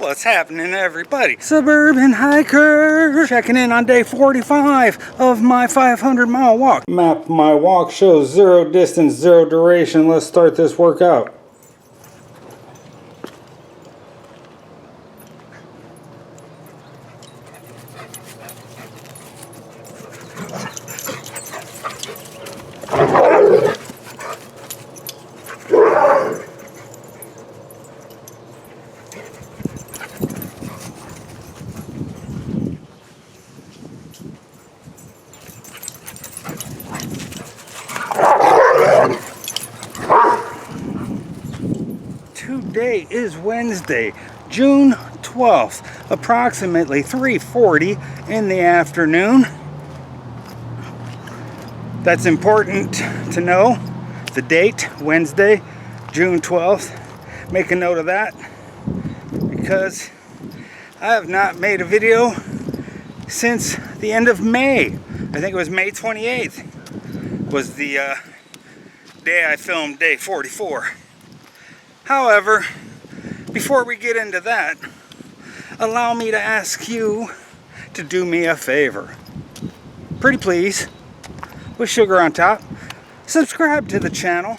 What's happening, everybody? Suburban Hiker! Checking in on day 45 of my 500-mile walk. Map my walk shows 0 distance, 0 duration. Let's start this workout. Today is Wednesday, June 12th, approximately 3:40 in the afternoon. That's important to know. The date, Wednesday, June 12th. Make a note of that because I have not made a video since the end of May. I think it was May 28th was the day I filmed day 44. However, before we get into that, allow me to ask you to do me a favor. Pretty please, with sugar on top, subscribe to the channel,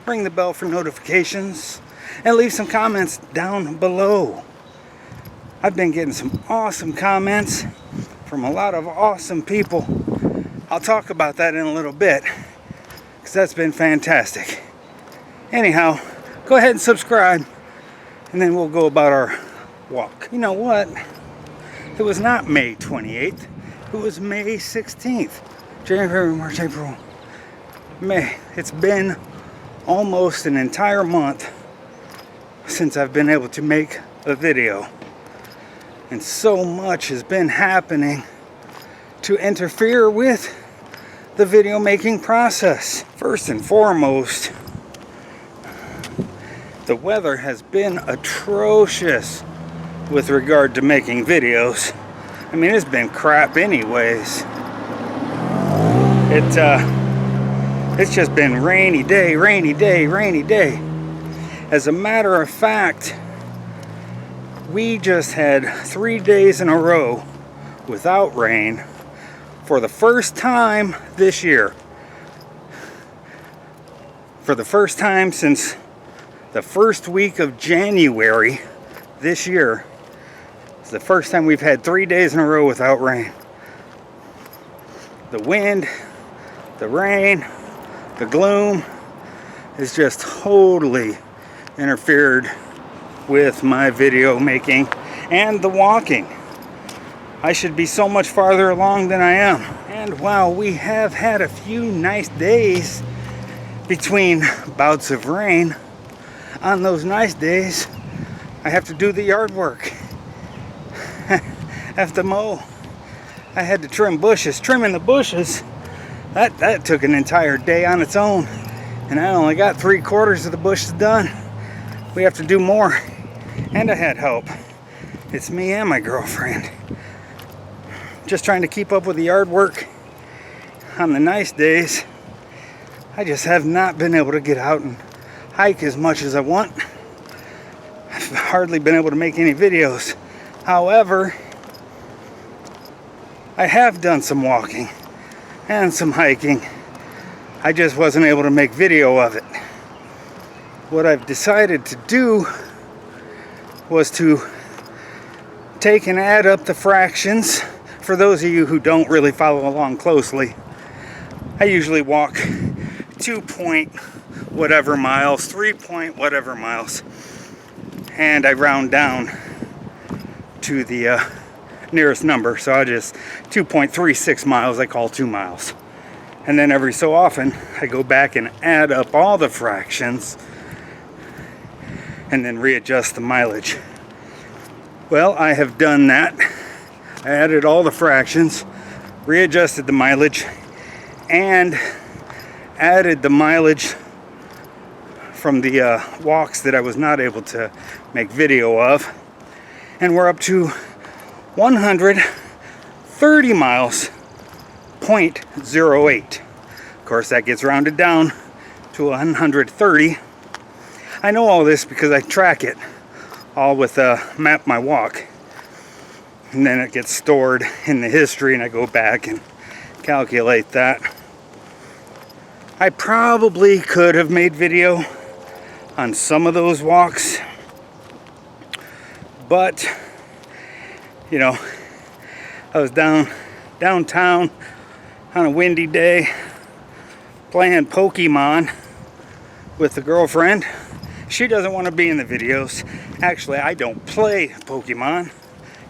ring the bell for notifications, and leave some comments down below. I've been getting some awesome comments from a lot of awesome people. I'll talk about that in a little bit, because that's been fantastic. Anyhow, go ahead and subscribe, and then we'll go about our walk. You know what? It was not May 28th. It was May 16th. January, March, April, May. It's been almost an entire month since I've been able to make a video. And so much has been happening to interfere with the video making process. First and foremost, the weather has been atrocious with regard to making videos. I mean, it's been crap anyways. It's just been rainy day, rainy day, rainy day. As a matter of fact, we just had 3 days in a row without rain for the first time this year. For the first time since the first week of January this year. It's the first time we've had 3 days in a row without rain. The wind, the rain, the gloom has just totally interfered with my video making and the walking. I should be so much farther along than I am. And while we have had a few nice days between bouts of rain, on those nice days, I have to do the yard work. I have to mow. I had to trim bushes. Trimming the bushes, that took an entire day on its own. And I only got 3/4 of the bushes done. We have to do more. And I had help. It's me and my girlfriend. Just trying to keep up with the yard work on the nice days. I just have not been able to get out and hike as much as I want. I've hardly been able to make any videos. However, I have done some walking and some hiking. I just wasn't able to make video of it. What I've decided to do was to take and add up the fractions. For those of you who don't really follow along closely, I usually walk 2 point whatever miles, 3 point whatever miles, and I round down to the nearest number. So I just 2.36 miles I call 2 miles, and then every so often I go back and add up all the fractions and then readjust the mileage. Well, I have done that. I added all the fractions, readjusted the mileage, and added the mileage from the walks that I was not able to make video of, and we're up to 130 miles, 0.08. Of course, that gets rounded down to 130. I know all this because I track it all with Map My Walk. And then it gets stored in the history and I go back and calculate that. I probably could have made video on some of those walks, but you know, I was downtown on a windy day playing Pokemon with the girlfriend. She doesn't want to be in the videos. Actually, I don't play Pokemon.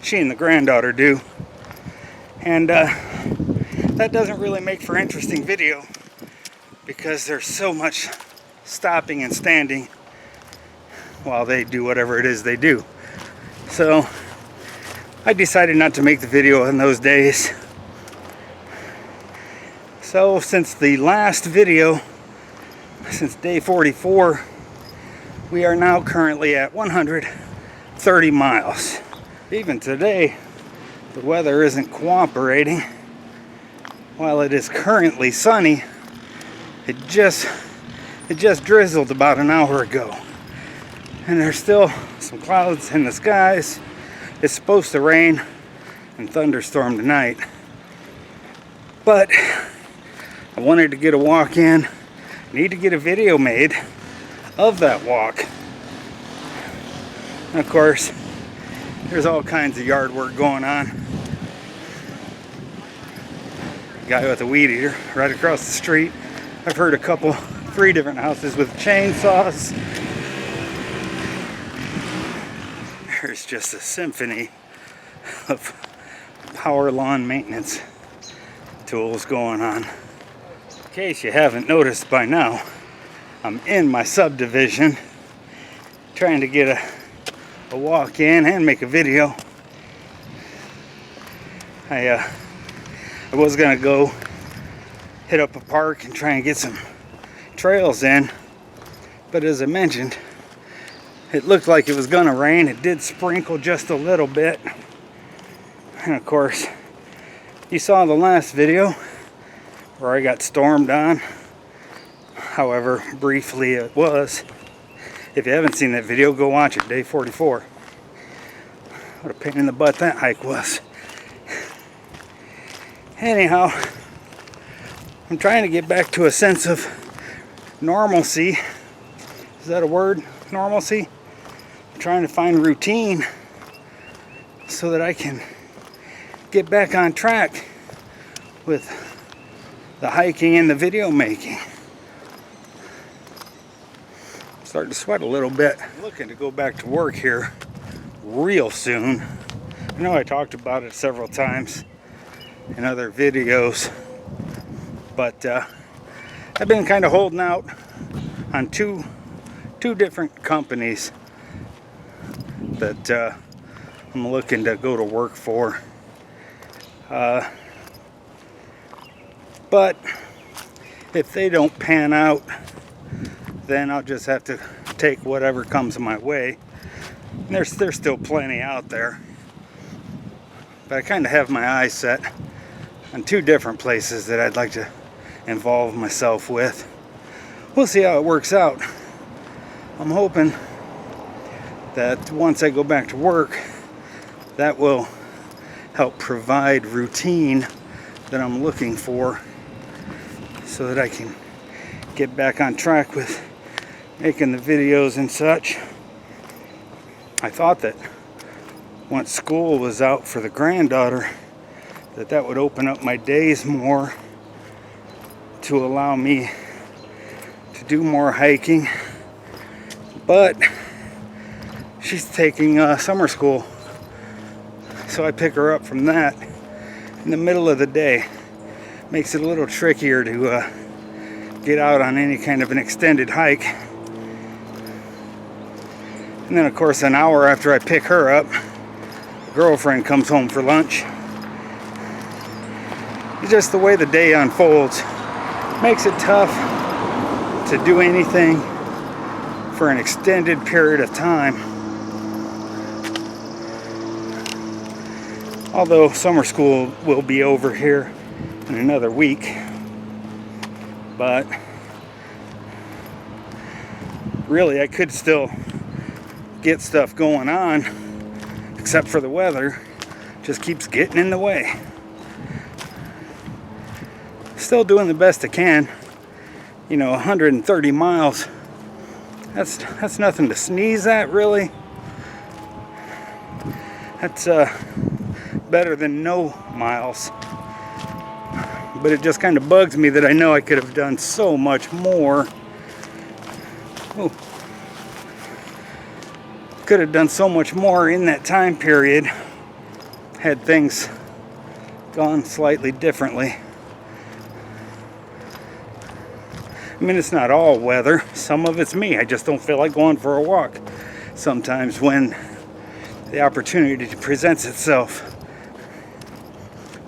She and the granddaughter do. And that doesn't really make for interesting video because there's so much stopping and standing while they do whatever it is they do. So I decided not to make the video in those days. So since the last video, since day 44, we are now currently at 130 miles. Even today, the weather isn't cooperating. While it is currently sunny, it just drizzled about an hour ago. And there's still some clouds in the skies. It's supposed to rain and thunderstorm tonight. But I wanted to get a walk in. Need to get a video made of that walk. And of course, there's all kinds of yard work going on. Guy with a weed eater right across the street. I've heard 3 different houses with chainsaws. There's just a symphony of power lawn maintenance tools going on. In case you haven't noticed by now, I'm in my subdivision trying to get a walk in and make a video. I was gonna go hit up a park and try and get some trails in, but as I mentioned, it looked like it was gonna rain. It did sprinkle just a little bit. And of course, you saw the last video where I got stormed on. However briefly it was. If you haven't seen that video, go watch it, day 44. What a pain in the butt that hike was. Anyhow, I'm trying to get back to a sense of normalcy. Is that a word? Normalcy? I'm trying to find routine so that I can get back on track with the hiking and the video making. I'm starting to sweat a little bit. I'm looking to go back to work here real soon. I know I talked about it several times in other videos, but I've been kind of holding out on two different companies that I'm looking to go to work for. But if they don't pan out, then I'll just have to take whatever comes my way. And there's still plenty out there. But I kind of have my eyes set on 2 different places that I'd like to involve myself with. We'll see how it works out. I'm hoping that once I go back to work, that will help provide routine that I'm looking for so that I can get back on track with making the videos and such. I thought that once school was out for the granddaughter, that would open up my days more to allow me to do more hiking. But she's taking summer school, so I pick her up from that in the middle of the day. Makes it a little trickier to get out on any kind of an extended hike. And then of course an hour after I pick her up, the girlfriend comes home for lunch. It's just the way the day unfolds makes it tough to do anything for an extended period of time. Although summer school will be over here in another week. But really I could still get stuff going on, except for the weather, just keeps getting in the way. Still doing the best I can. You know, 130 miles. That's nothing to sneeze at, really. That's better than no miles. But it just kind of bugs me that I know I could have done so much more. Oh. Could have done so much more in that time period had things gone slightly differently. I mean, it's not all weather. Some of it's me. I just don't feel like going for a walk sometimes when the opportunity presents itself.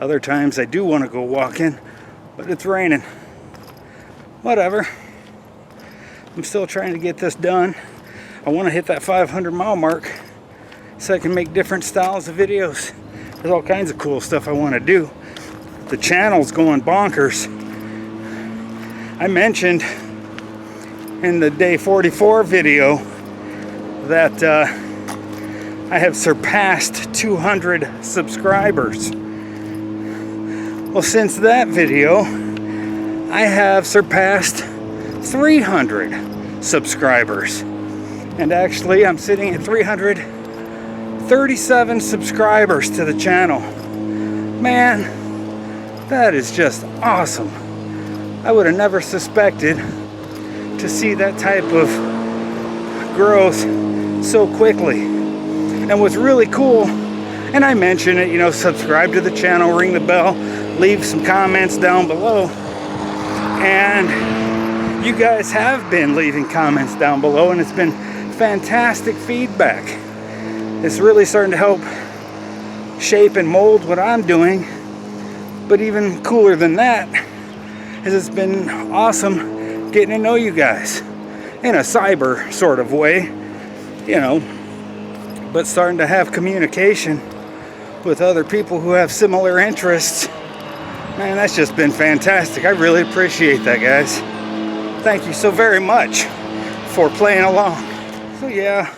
Other times I do want to go walking, but it's raining. Whatever. I'm still trying to get this done. I want to hit that 500 mile mark so I can make different styles of videos. There's all kinds of cool stuff I want to do. The channel's going bonkers. I mentioned in the day 44 video that I have surpassed 200 subscribers. Well, since that video, I have surpassed 300 subscribers. And actually, I'm sitting at 337 subscribers to the channel. Man, that is just awesome. I would have never suspected to see that type of growth so quickly. And what's really cool, and I mentioned it, you know, subscribe to the channel, ring the bell, leave some comments down below. And you guys have been leaving comments down below, and it's been fantastic feedback. It's really starting to help shape and mold what I'm doing. But even cooler than that is it's been awesome getting to know you guys in a cyber sort of way, you know, but starting to have communication with other people who have similar interests. Man, that's just been fantastic. I really appreciate that, guys. Thank you so very much for playing along. So yeah,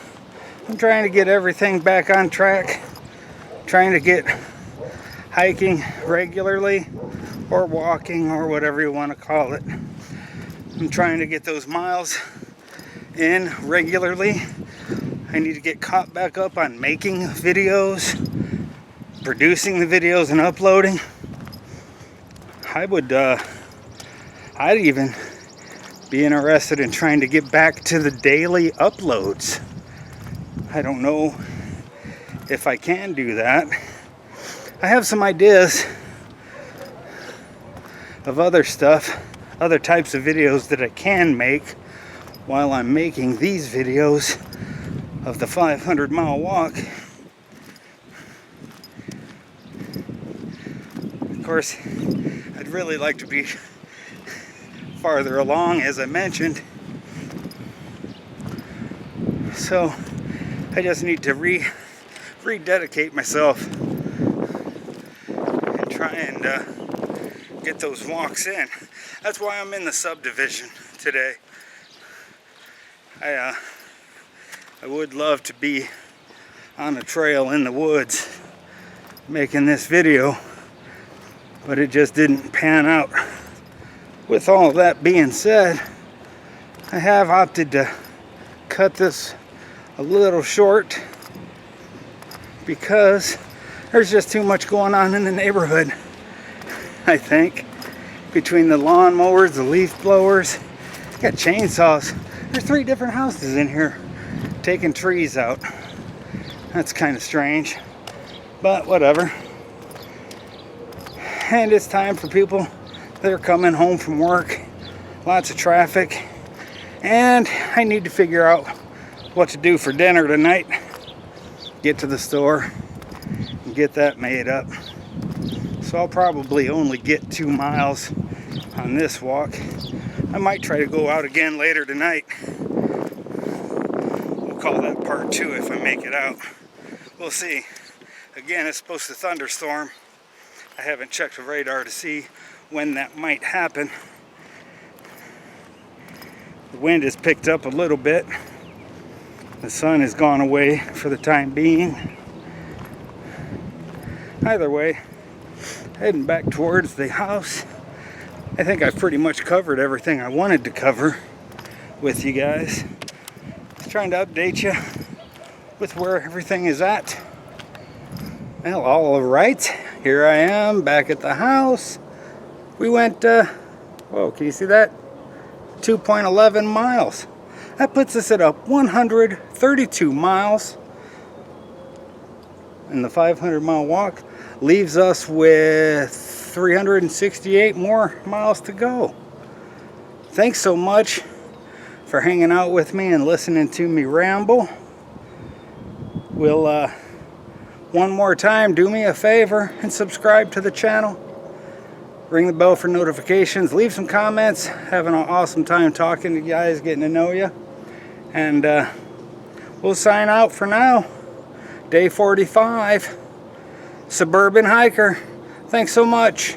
I'm trying to get everything back on track, trying to get hiking regularly or walking or whatever you want to call it. I'm trying to get those miles in regularly. I need to get caught back up on making videos, producing the videos and uploading. I'd even be interested in trying to get back to the daily uploads. I don't know if I can do that. I have some ideas of other stuff, other types of videos that I can make while I'm making these videos of the 500 mile walk. Of course, I'd really like to be farther along, as I mentioned. So I just need to rededicate myself and try and get those walks in. That's why I'm in the subdivision today. I would love to be on a trail in the woods making this video, but it just didn't pan out. With all that being said, I have opted to cut this a little short because there's just too much going on in the neighborhood, I think. Between the lawnmowers, the leaf blowers, got chainsaws. There's 3 different houses in here taking trees out. That's kind of strange, but whatever. And it's time for people that are coming home from work. Lots of traffic. And I need to figure out what to do for dinner tonight. Get to the store and get that made up. So I'll probably only get 2 miles on this walk. I might try to go out again later tonight. We'll call that part 2 if I make it out. We'll see. Again, it's supposed to thunderstorm. I haven't checked the radar to see when that might happen. The wind has picked up a little bit. The sun has gone away for the time being. Either way, heading back towards the house. I think I've pretty much covered everything I wanted to cover with you guys. Just trying to update you with where everything is at. Well, all right, here I am back at the house. We went, whoa, can you see that? 2.11 miles. That puts us at 132 miles. And the 500-mile walk leaves us with 368 more miles to go. Thanks so much for hanging out with me and listening to me ramble. We'll, one more time, do me a favor and subscribe to the channel. Ring the bell for notifications. Leave some comments. Having an awesome time talking to you guys, getting to know you. And we'll sign out for now. Day 45. Suburban Hiker. Thanks so much.